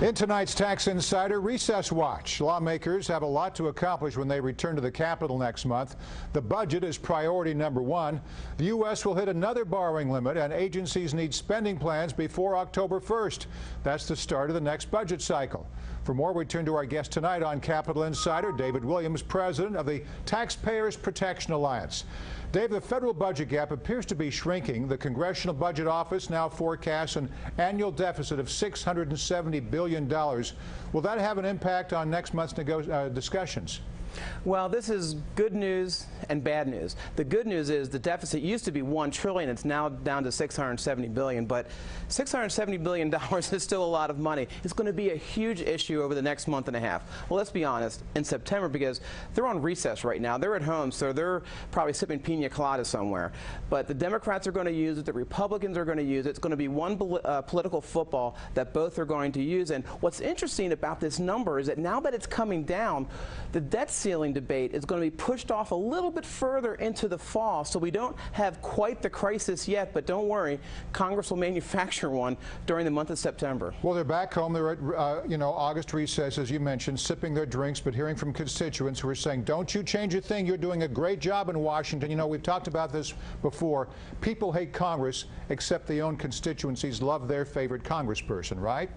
In tonight's Tax Insider Recess Watch, lawmakers have a lot to accomplish when they return to the Capitol next month. The budget is priority number one. The U.S. will hit another borrowing limit, and agencies need spending plans before October 1st. That's the start of the next budget cycle. For more, we turn to our guest tonight on Capitol Insider, David Williams, president of the Taxpayers Protection Alliance. Dave, the federal budget gap appears to be shrinking. The Congressional Budget Office now forecasts an annual deficit of $670 billion. Will that have an impact on next month's discussions? Well, this is good news and bad news. The good news is the deficit used to be $1 trillion. It's now down to $670 billion. But $670 billion is still a lot of money. It's going to be a huge issue over the next month and a half. Well, let's be honest, in September, because they're on recess right now. They're at home, so they're probably sipping pina colada somewhere. But the Democrats are going to use it. The Republicans are going to use it. It's going to be one political football that both are going to use. And what's interesting about this number is that now that it's coming down, the debt ceiling debate is going to be pushed off a little bit further into the fall, so we don't have quite the crisis yet, but don't worry, Congress will manufacture one during the month of September. Well, they're back home. They're at August recess, as you mentioned, sipping their drinks, but hearing from constituents who are saying, don't you change a thing, you're doing a great job in Washington. You know, we've talked about this before. People hate Congress, except their own constituencies love their favorite congressperson, right?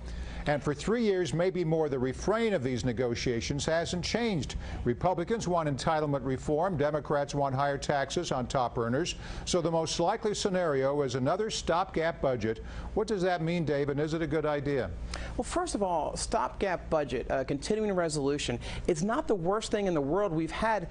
And for 3 years, maybe more, the refrain of these negotiations hasn't changed. Republicans want entitlement reform. Democrats want higher taxes on top earners. So the most likely scenario is another stopgap budget. What does that mean, Dave, and is it a good idea? Well, first of all, stopgap budget, continuing resolution, it's not the worst thing in the world. We've had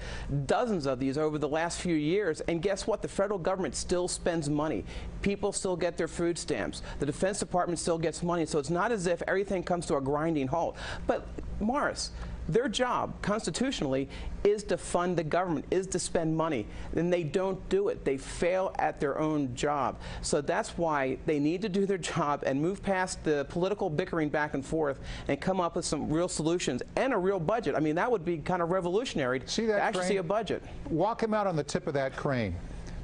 dozens of these over the last few years, and guess what? The federal government still spends money. People still get their food stamps. The Defense Department still gets money, so it's not as if everything comes to a grinding halt. But, Morris, their job, constitutionally, is to fund the government, is to spend money. And they don't do it. They fail at their own job. So that's why they need to do their job and move past the political bickering back and forth and come up with some real solutions and a real budget. I mean, that would be kind of revolutionary to actually see a budget. Walk him out on the tip of that crane,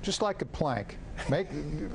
just like a plank. Make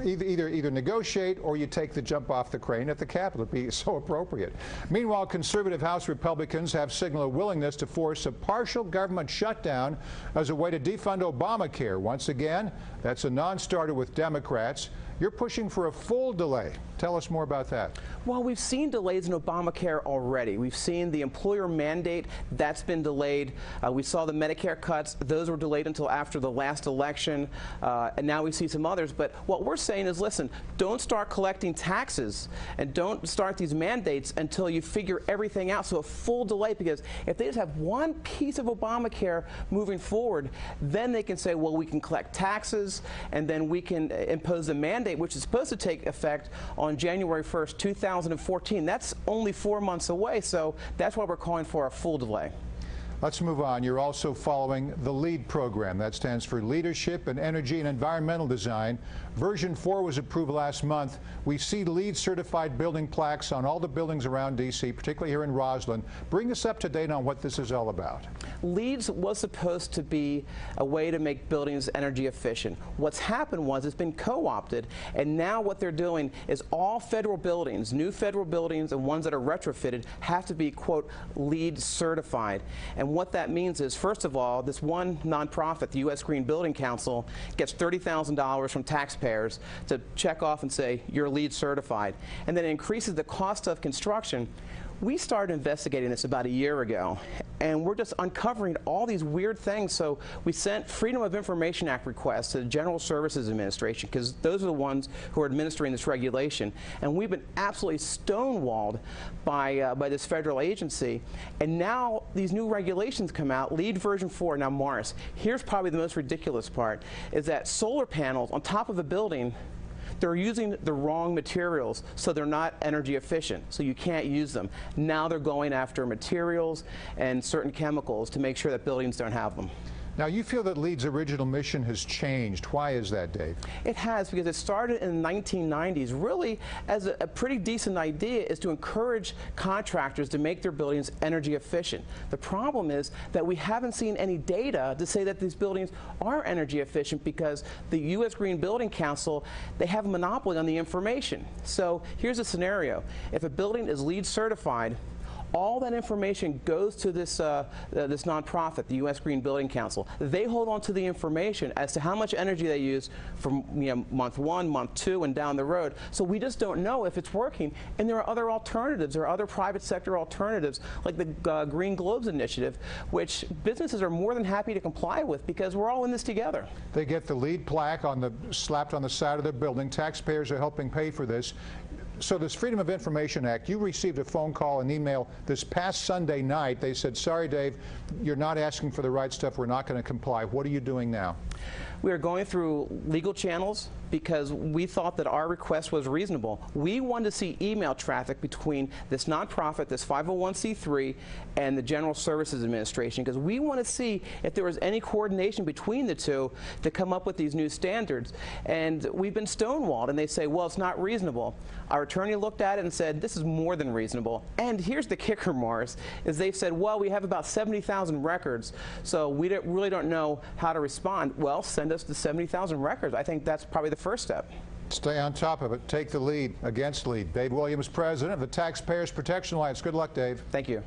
either negotiate or you take the jump off the crane at the Capitol. It'd be so appropriate. Meanwhile, conservative House Republicans have signaled a willingness to force a partial government shutdown as a way to defund Obamacare. Once again, that's a non-starter with Democrats. You're pushing for a full delay. Tell us more about that. Well, we've seen delays in Obamacare already. We've seen the employer mandate, that's been delayed. We saw the Medicare cuts, those were delayed until after the last election, and now we see some others. But what we're saying is, listen, don't start collecting taxes and don't start these mandates until you figure everything out. So a full delay, because if they just have one piece of Obamacare moving forward, then they can say, well, we can collect taxes and then we can impose the mandate, which is supposed to take effect on January 1st, 2014. That's only 4 months away, so that's why we're calling for a full delay. Let's move on. You're also following the LEAD program. That stands for Leadership in Energy and Environmental Design. Version 4 was approved last month. We see LEED certified building plaques on all the buildings around D.C., particularly here in Roslyn. Bring us up to date on what this is all about. LEED was supposed to be a way to make buildings energy efficient. What's happened was it's been co-opted, and now what they're doing is all federal buildings, new federal buildings and ones that are retrofitted, have to be, quote, LEED certified. And what that means is, first of all, this one nonprofit, the U.S. Green Building Council, gets $30,000 from taxpayers to check off and say, you're LEED certified. And then it increases the cost of construction. We started investigating this about a year ago, and we're just uncovering all these weird things. So we sent Freedom of Information Act requests to the General Services Administration, because those are the ones who are administering this regulation. And we've been absolutely stonewalled by this federal agency. And now these new regulations come out, LEED version 4. Now, Morris, here's probably the most ridiculous part, is that solar panels on top of a building, they're using the wrong materials, so they're not energy efficient, so you can't use them. Now they're going after materials and certain chemicals to make sure that buildings don't have them. Now, you feel that LEED's original mission has changed. Why is that, Dave? It has, because it started in the 1990s really as a pretty decent idea, is to encourage contractors to make their buildings energy efficient. The problem is that we haven't seen any data to say that these buildings are energy efficient, because the U.S. Green Building Council, they have a monopoly on the information. So here's a scenario. If a building is LEED certified, all that information goes to this this nonprofit, the U.S. Green Building Council. They hold on to the information as to how much energy they use from month 1, month 2, and down the road. So we just don't know if it's working. And there are other alternatives. There are other private sector alternatives, like the Green Globes initiative, which businesses are more than happy to comply with, because we're all in this together. They get the LEED plaque slapped on the side of their building. Taxpayers are helping pay for this. So this Freedom of Information Act, you received a phone call and email this past Sunday night. They said, sorry, Dave, you're not asking for the right stuff. We're not going to comply. What are you doing now? We are going through legal channels because we thought that our request was reasonable. We wanted to see email traffic between this nonprofit, this 501c3, and the General Services Administration, because we want to see if there was any coordination between the two to come up with these new standards. And we've been stonewalled, and they say, well, it's not reasonable. Our attorney looked at it and said, this is more than reasonable. And here's the kicker, Morris, is they've said, well, we have about 70,000 records, so we really don't know how to respond. Well, send us the 70,000 records. I think that's probably the first step. Stay on top of it. Take the lead against LEED. Dave Williams, president of the Taxpayers Protection Alliance. Good luck, Dave. Thank you.